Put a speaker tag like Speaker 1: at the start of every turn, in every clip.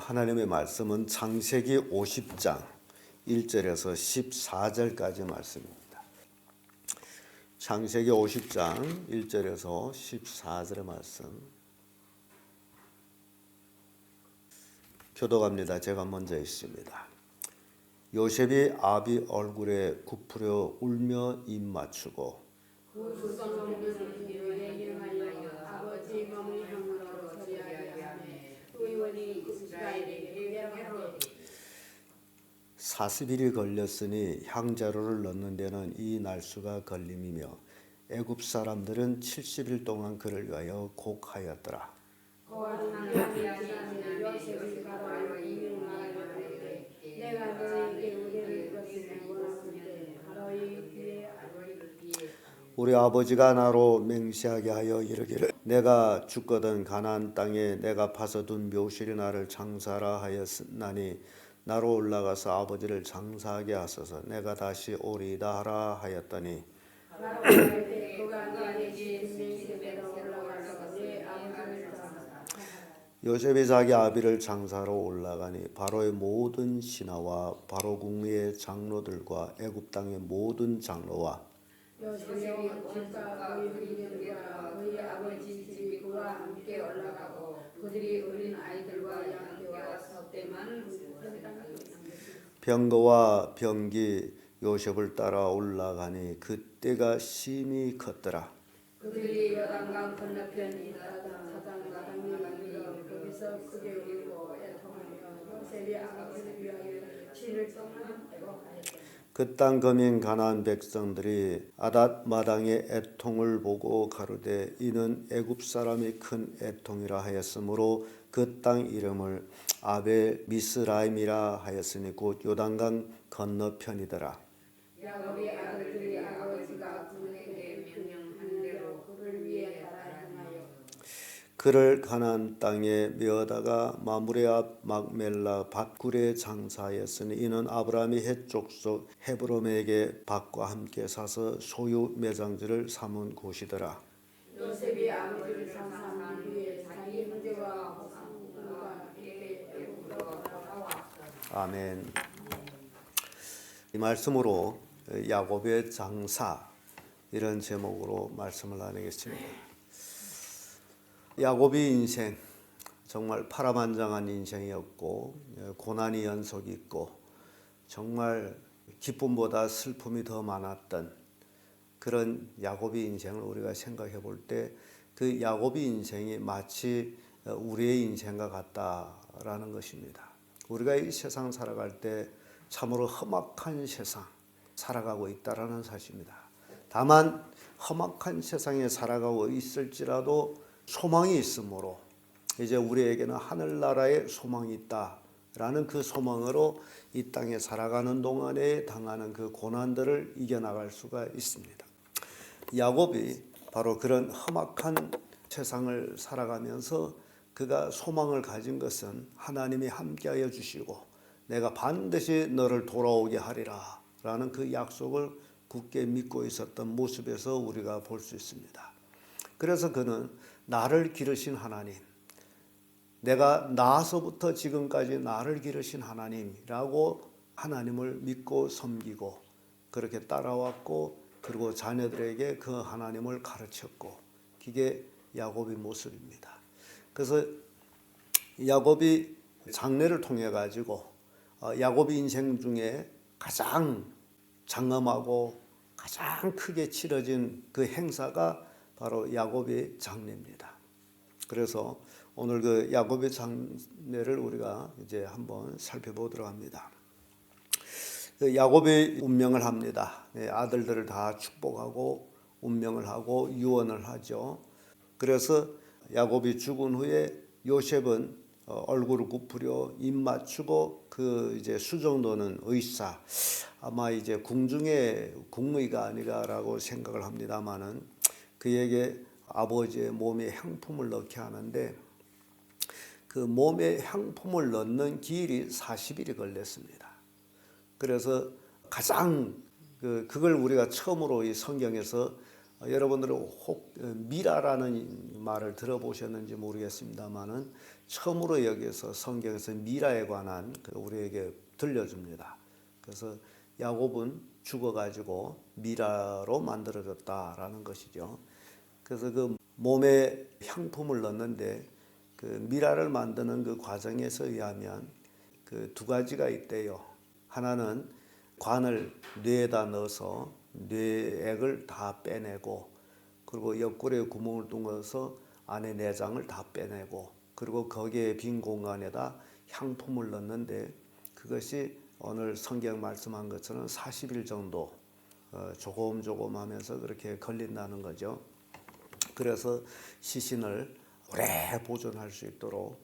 Speaker 1: 하나님의 말씀은 창세기 50장 1절에서 14절까지 말씀입니다. 창세기 50장 1절에서 14절의 말씀 교독합니다. 제가 먼저 읽습니다. 요셉이 아비 얼굴에 굽으려 울며 입 맞추고
Speaker 2: 아버지 몸의 형으로 처리하게 하매 의원이 이스라엘에게 회개하되
Speaker 1: 40일이 걸렸으니 향자로를 넣는 데는 이 날수가 걸림이며 애굽 사람들은 70일 동안 그를 위하여 곡하였더라.
Speaker 2: 요셉이 바로에게 이르되 내가 너에게 은혜를 베푸기를 원하건대 바로의 귀에
Speaker 1: 우리 아버지가 나로 맹세하게 하여 이르기를 내가 죽거든 가나안 땅에 내가 파서 둔 묘실이 나를 장사하라 하였나니 나로 올라가서 아버지를 장사하게 하소서 내가 다시 오리이다 하라 하였더니
Speaker 2: 그가 내게 맹세대로 올라가서 내 아버지를 장사하라.
Speaker 1: 요셉이 자기 아비를 장사하러 올라가니 바로의 모든 신하와 바로 궁의 장로들과 애굽 땅의 모든 장로와
Speaker 2: 요셉이 집과 그의 형제들과 그의 아버지 집이 그와 함께 올라가고 그들이 어린 아이들과 양떼와 숫대만
Speaker 1: 병거와 병기 요셉을 따라 올라가니 그때가 심히 컸더라.
Speaker 2: 그들이 요단강 건너편 사장가당이 이르러 거기서 크게 울고 애통하며 요셉이 아버지를 위하여 7일 동안 애곡하였다.
Speaker 1: 그 땅 거민 가나안 백성들이 아닷 마당의 애통을 보고 가로되 이는 애굽 사람이 큰 애통이라 하였으므로 그 땅 이름을 아벨 미스라임이라 하였으니 곧 요단강 건너편이더라.
Speaker 2: 야곱의 아들들이 아버지가 그에게 명령한 대로 그를 위해 따라 행하여
Speaker 1: 그를 가나안 땅에 메어다가 마므레 앞 막멜라 밭굴에 장사하였으니 이는 아브라함이 헷 족속 헤브론에게 밭과 함께 사서 소유 매장지를 삼은 곳이더라.
Speaker 2: 요셉이 아버지를 장사한 후에 자기 형제와 호상과 함께 애굽으로 돌아왔다.
Speaker 1: 아멘. 이 말씀으로 야곱의 장사 이런 제목으로 말씀을 나누겠습니다. 야곱의 인생 정말 파란만장한 인생이었고 고난이 연속이 있고 정말 기쁨보다 슬픔이 더 많았던 그런 야곱의 인생을 우리가 생각해 볼 때 그 야곱의 인생이 마치 우리의 인생과 같다라는 것입니다. 우리가 이 세상 살아갈 때 참으로 험악한 세상 살아가고 있다라는 사실입니다. 다만 험악한 세상에 살아가고 있을지라도 소망이 있으므로 이제 우리에게는 하늘나라의 소망이 있다라는 그 소망으로 이 땅에 살아가는 동안에 당하는 그 고난들을 이겨나갈 수가 있습니다. 야곱이 바로 그런 험악한 세상을 살아가면서 그가 소망을 가진 것은 하나님이 함께하여 주시고 내가 반드시 너를 돌아오게 하리라 라는 그 약속을 굳게 믿고 있었던 모습에서 우리가 볼 수 있습니다. 그래서 그는 나를 기르신 하나님, 내가 나서부터 지금까지 나를 기르신 하나님이라고 하나님을 믿고 섬기고 그렇게 따라왔고 그리고 자녀들에게 그 하나님을 가르쳤고 그게 야곱의 모습입니다. 그래서 야곱이 장래를 통해 가지고 야곱의 인생 중에 가장 장엄하고 가장 크게 치러진 그 행사가 바로 야곱의 장례입니다. 그래서 오늘 그 야곱의 장례를 우리가 이제 한번 살펴보도록 합니다. 야곱의 운명을 합니다. 아들들을 다 축복하고 운명을 하고 유언을 하죠. 그래서 야곱이 죽은 후에 요셉은 얼굴을 굽으려 입 맞추고 그 이제 수정도는 의사 아마 이제 궁중의 궁의가 아니라라고 생각을 합니다만은 그에게 아버지의 몸에 향품을 넣게 하는데 그 몸에 향품을 넣는 기일이 40일이 걸렸습니다. 그래서 가장 그걸 우리가 처음으로 이 성경에서 여러분들은 혹 미라라는 말을 들어보셨는지 모르겠습니다만은 처음으로 여기서 성경에서 미라에 관한 우리에게 들려줍니다. 그래서 야곱은 죽어가지고 미라로 만들어졌다라는 것이죠. 그래서 그 몸에 향품을 넣는데 그 미라를 만드는 그 과정에서 의하면 그 두 가지가 있대요. 하나는 관을 뇌에다 넣어서 뇌액을 다 빼내고, 그리고 옆구리에 구멍을 뚫어서 안에 내장을 다 빼내고, 그리고 거기에 빈 공간에다 향품을 넣는데 그것이 오늘 성경 말씀한 것처럼 40일 정도 조금 하면서 그렇게 걸린다는 거죠. 그래서 시신을 오래 보존할 수 있도록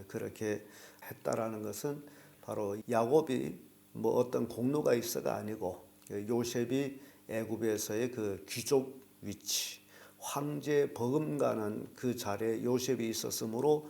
Speaker 1: 그렇게 했다라는 것은 바로 야곱이 뭐 어떤 공로가 있어가 아니고 요셉이 애굽에서의 그 귀족 위치, 황제 버금가는 그 자리에 요셉이 있었으므로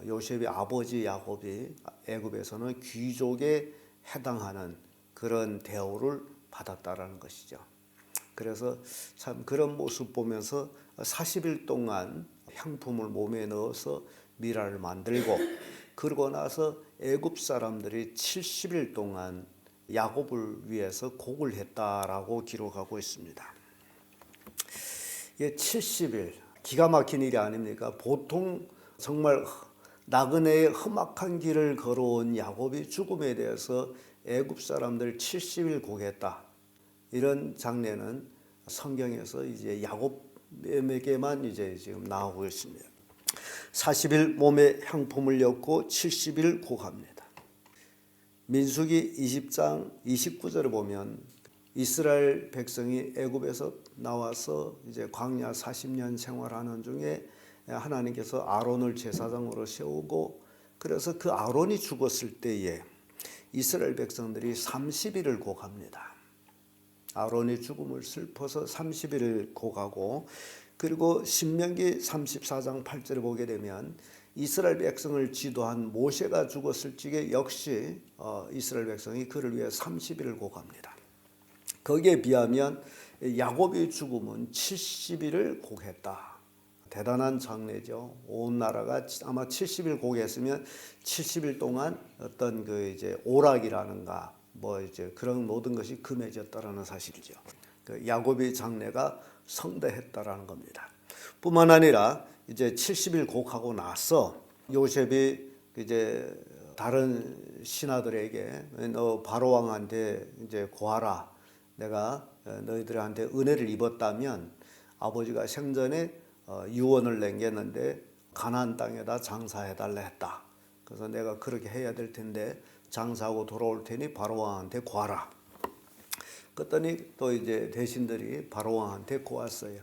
Speaker 1: 요셉의 아버지 야곱이 애굽에서는 귀족에 해당하는 그런 대우를 받았다라는 것이죠. 그래서 참 그런 모습 보면서 40일 동안 향품을 몸에 넣어서 미라를 만들고, 그러고 나서 애굽 사람들이 70일 동안 야곱을 위해서 곡을 했다라고 기록하고 있습니다. 이게 70일 기가 막힌 일이 아닙니까? 보통 정말 나그네의 험악한 길을 걸어온 야곱이 죽음에 대해서 애굽 사람들 70일 곡했다. 이런 장례는 성경에서 이제 야곱에게만 이제 지금 나오고 있습니다. 40일 몸에 향품을 엮고 70일 곡합니다. 민수기 20장 29절을 보면 이스라엘 백성이 애굽에서 나와서 이제 광야 40년 생활하는 중에 하나님께서 아론을 제사장으로 세우고, 그래서 그 아론이 죽었을 때에 이스라엘 백성들이 30일을 곡합니다. 아론의 죽음을 슬퍼서 30일을 곡하고, 그리고 신명기 34장 8절을 보게 되면 이스라엘 백성을 지도한 모세가 죽었을 적에 역시 이스라엘 백성이 그를 위해 30일을 곡합니다. 거기에 비하면 야곱의 죽음은 70일을 곡했다. 대단한 장례죠. 온 나라가 아마 70일 곡했으면 70일 동안 어떤 그 이제 오락이라는가 뭐 이제 그런 모든 것이 금해졌다라는 사실이죠. 그 야곱의 장례가 성대했다라는 겁니다. 뿐만 아니라 이제 70일 곡하고 나서 요셉이 이제 다른 신하들에게 너 바로 왕한테 이제 고하라. 내가 너희들한테 은혜를 입었다면 아버지가 생전에 유언을 남겼는데 가나안 땅에다 장사해달라 했다. 그래서 내가 그렇게 해야 될 텐데 장사하고 돌아올 테니 바로 왕한테 고하라. 그랬더니 또 이제 대신들이 바로 왕한테 고했어요.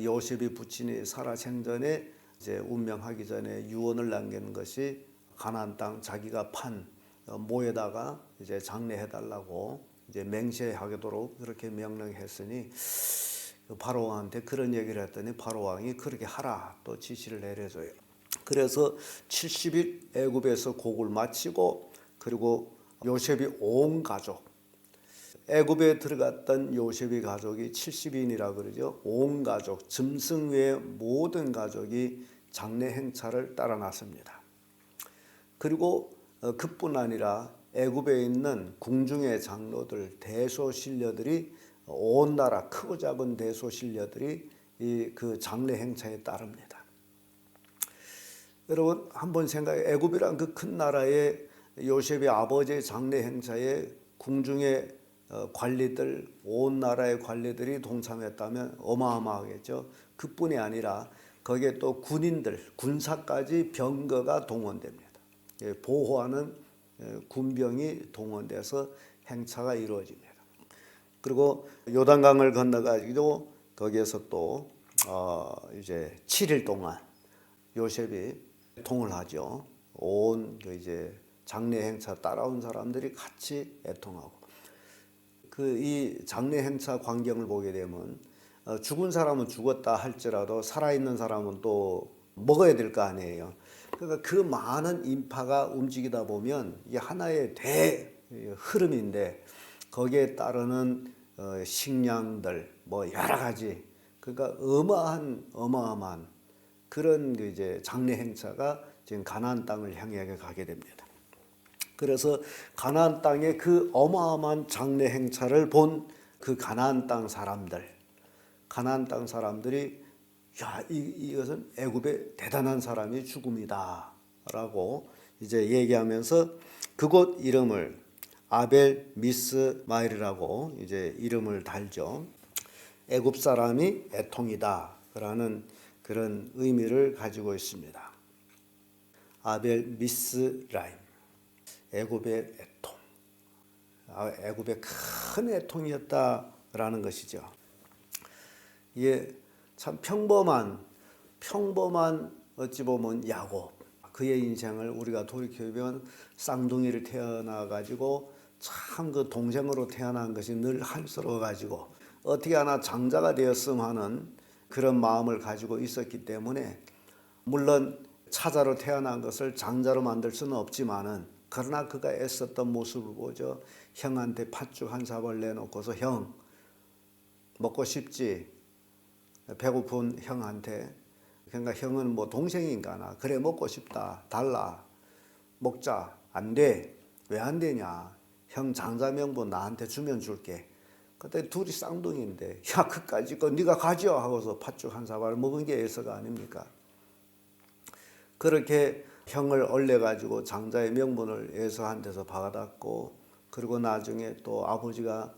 Speaker 1: 요셉이 부친이 살아 생전에 이제 운명하기 전에 유언을 남기는 것이 가나안 땅 자기가 판 모에다가 이제 장례해달라고 이제 맹세하도록 그렇게 명령했으니 바로 왕한테 그런 얘기를 했더니 바로 왕이 그렇게 하라 또 지시를 내려줘요. 그래서 70일 애굽에서 곡을 마치고, 그리고 요셉이 온 가족, 애굽에 들어갔던 요셉의 가족이 70인이라 그러죠. 온 가족, 짐승 외의 모든 가족이 장례 행차를 따라 나섭니다. 그리고 그뿐 아니라 애굽에 있는 궁중의 장로들, 대소신녀들이 온 나라 크고 작은 대소신녀들이 그 장례 행차에 따릅니다. 여러분 한번 생각해, 애굽이란 그 큰 나라에 요셉의 아버지의 장례 행차에 궁중의 관리들, 온 나라의 관리들이 동참했다면 어마어마하겠죠. 그뿐이 아니라 거기에 또 군인들, 군사까지 병거가 동원됩니다. 보호하는 군병이 동원돼서 행차가 이루어집니다. 그리고 요단강을 건너가지고 거기에서 또 이제 7일 동안 요셉이 애통을 하죠. 온 이제 장례 행차 따라온 사람들이 같이 애통하고, 이 장례 행차 광경을 보게 되면 죽은 사람은 죽었다 할지라도 살아있는 사람은 또 먹어야 될 거 아니에요. 그러니까 그 많은 인파가 움직이다 보면 이게 하나의 대 흐름인데 거기에 따르는 식량들 뭐 여러 가지 그러니까 어마어마한 그런 그 이제 장래 행차가 지금 가나안 땅을 향해 가게 됩니다. 그래서 가나안 땅의 그 어마어마한 장래 행차를 본 그 가나안 땅 사람들이 야, 이것은 애굽의 대단한 사람이 죽음이다라고 이제 얘기하면서 그곳 이름을 아벨 미스마일이라고 이제 이름을 달죠. 애굽 사람이 애통이다라는 그런 의미를 가지고 있습니다. 아벨 미스라임, 애굽의 애통, 애굽의 큰 애통이었다라는 것이죠. 이게 참 평범한 어찌 보면 야곱, 그의 인생을 우리가 돌이켜보면 쌍둥이를 태어나 가지고 참 그 동생으로 태어난 것이 늘 한스러워 가지고 어떻게 하나 장자가 되었음 하는 그런 마음을 가지고 있었기 때문에 물론 차자로 태어난 것을 장자로 만들 수는 없지만은 그러나 그가 애썼던 모습을 보죠. 형한테 팥죽 한 사발 내놓고서 형 먹고 싶지? 배고픈 형한테. 그러니까 형은 뭐 동생인가나 그래 먹고 싶다 달라 먹자. 안 돼. 왜 안 되냐? 형 장자 명분 나한테 주면 줄게. 그때 둘이 쌍둥이인데 야 그까짓 거 네가 가져 하고서 팥죽 한 사발 먹은 게 애서가 아닙니까? 그렇게 형을 얼려가지고 장자의 명분을 에서한테서 받았고 그리고 나중에 또 아버지가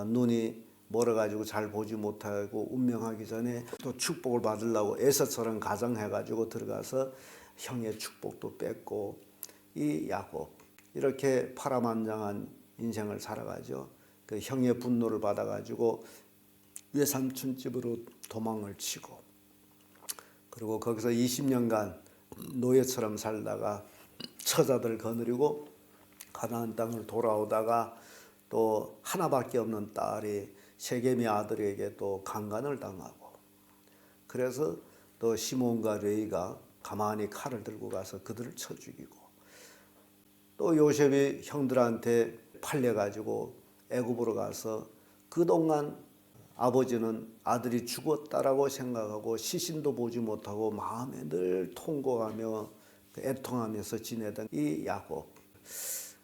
Speaker 1: 눈이 멀어가지고 잘 보지 못하고 운명하기 전에 또 축복을 받으려고 에서처럼 가정해가지고 들어가서 형의 축복도 뺏고 이 야곱 이렇게 파란만장한 인생을 살아가죠. 그 형의 분노를 받아가지고 외삼촌 집으로 도망을 치고 그리고 거기서 20년간 노예처럼 살다가 처자들 거느리고 가나안 땅을 돌아오다가 또 하나밖에 없는 딸이 세겜의 아들에게 또 강간을 당하고 그래서 또 시몬과 레위가 가만히 칼을 들고 가서 그들을 쳐 죽이고 또 요셉이 형들한테 팔려가지고 애굽으로 가서 그동안 아버지는 아들이 죽었다라고 생각하고 시신도 보지 못하고 마음에 늘 통곡하며 애통하면서 지내던 이 야곱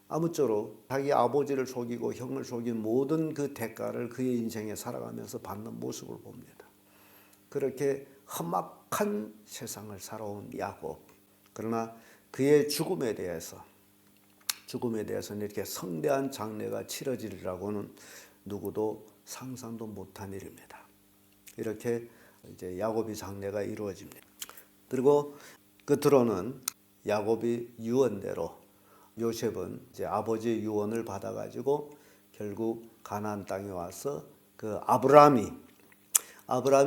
Speaker 1: 아무쪼록 자기 아버지를 속이고 형을 속인 모든 그 대가를 그의 인생에 살아가면서 받는 모습을 봅니다. 그렇게 험악한 세상을 살아온 야곱 그러나 그의 죽음에 대해서는 이렇게 성대한 장례가 치러지리라고는 누구도 상상도 못한 일입니다. 이렇게 이제 야곱이 장례가 이루어집니다. 그리고 끝으로는 야곱이 유언대로 요셉은 이제 아버지의 유언을 받아가지고 결국 가나안 땅에 와서 그 아브라함이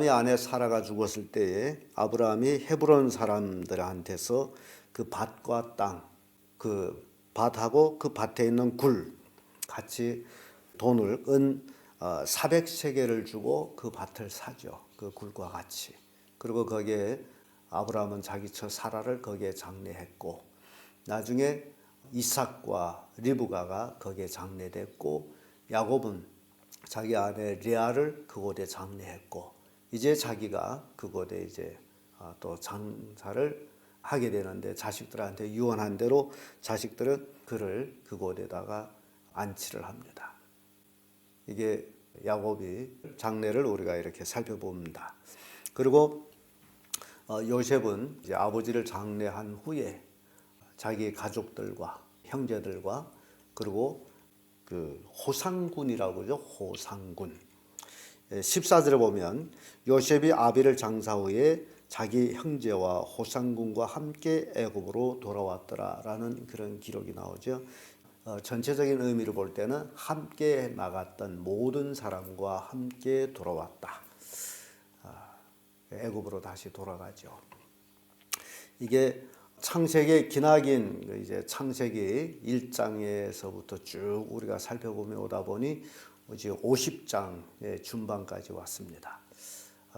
Speaker 1: 아내 사라가 죽었을 때에 아브라함이 헤브론 사람들한테서 그 밭과 땅, 그 밭하고 그 밭에 있는 굴 같이 돈을 400세겔을 주고 그 밭을 사죠. 그 굴과 같이. 그리고 거기에 아브라함은 자기 처 사라를 거기에 장례했고 나중에 이삭과 리브가가 거기에 장례됐고 야곱은 자기 아내 레아를 그곳에 장례했고 이제 자기가 그곳에 이제 또 장사를 하게 되는데 자식들한테 유언한 대로 자식들은 그를 그곳에다가 안치를 합니다. 이게 야곱이 장례를 우리가 이렇게 살펴봅니다. 그리고 요셉은 이제 아버지를 장례한 후에 자기 가족들과 형제들과 그리고 그 호상군이라고 그러죠. 호상군. 14절에 보면 요셉이 아비를 장사 후에 자기 형제와 호상군과 함께 애굽으로 돌아왔더라라는 그런 기록이 나오죠. 전체적인 의미를 볼 때는 함께 나갔던 모든 사람과 함께 돌아왔다. 애굽으로 다시 돌아가죠. 이게 창세기 기나긴 이제 창세기 1장에서부터 쭉 우리가 살펴보며 오다 보니 이제 50장의 중반까지 왔습니다.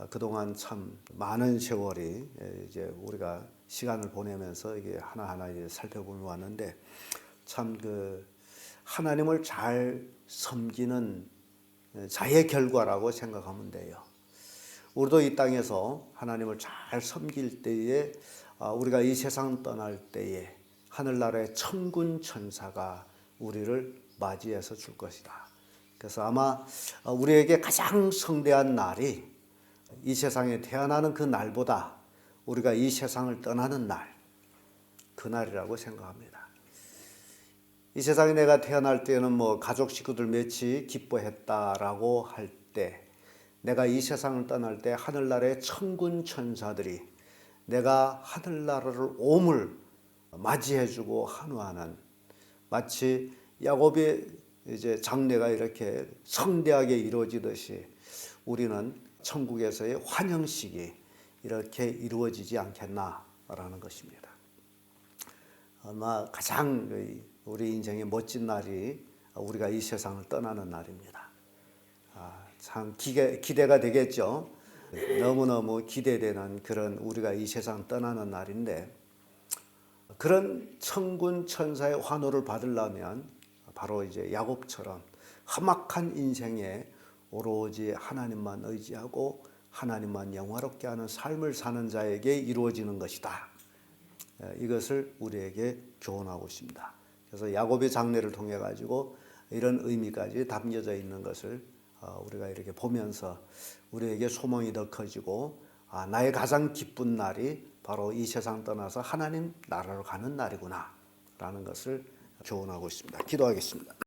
Speaker 1: 그동안 참 많은 세월이 이제 우리가 시간을 보내면서 이게 하나하나 이제 살펴보며 왔는데 참 그 하나님을 잘 섬기는 자의 결과라고 생각하면 돼요. 우리도 이 땅에서 하나님을 잘 섬길 때에 우리가 이 세상 떠날 때에 하늘나라의 천군 천사가 우리를 맞이해서 줄 것이다. 그래서 아마 우리에게 가장 성대한 날이 이 세상에 태어나는 그 날보다 우리가 이 세상을 떠나는 날, 그 날이라고 생각합니다. 이 세상에 내가 태어날 때는 뭐 가족 식구들 몇이 기뻐했다라고 할 때, 내가 이 세상을 떠날 때 하늘나라의 천군 천사들이 내가 하늘나라를 오물 맞이해주고 환호하는, 마치 야곱의 이제 장례가 이렇게 성대하게 이루어지듯이 우리는 천국에서의 환영식이 이렇게 이루어지지 않겠나라는 것입니다. 아마 가장 우리 인생의 멋진 날이 우리가 이 세상을 떠나는 날입니다. 참 기대가 되겠죠. 너무너무 기대되는 그런 우리가 이 세상 떠나는 날인데, 그런 천군 천사의 환호를 받으려면 바로 이제 야곱처럼 험악한 인생에 오로지 하나님만 의지하고 하나님만 영화롭게 하는 삶을 사는 자에게 이루어지는 것이다. 이것을 우리에게 교훈하고 있습니다. 그래서 야곱의 장례를 통해 가지고 이런 의미까지 담겨져 있는 것을 우리가 이렇게 보면서 우리에게 소망이 더 커지고, 나의 가장 기쁜 날이 바로 이 세상 떠나서 하나님 나라로 가는 날이구나 라는 것을 교훈하고 있습니다. 기도하겠습니다.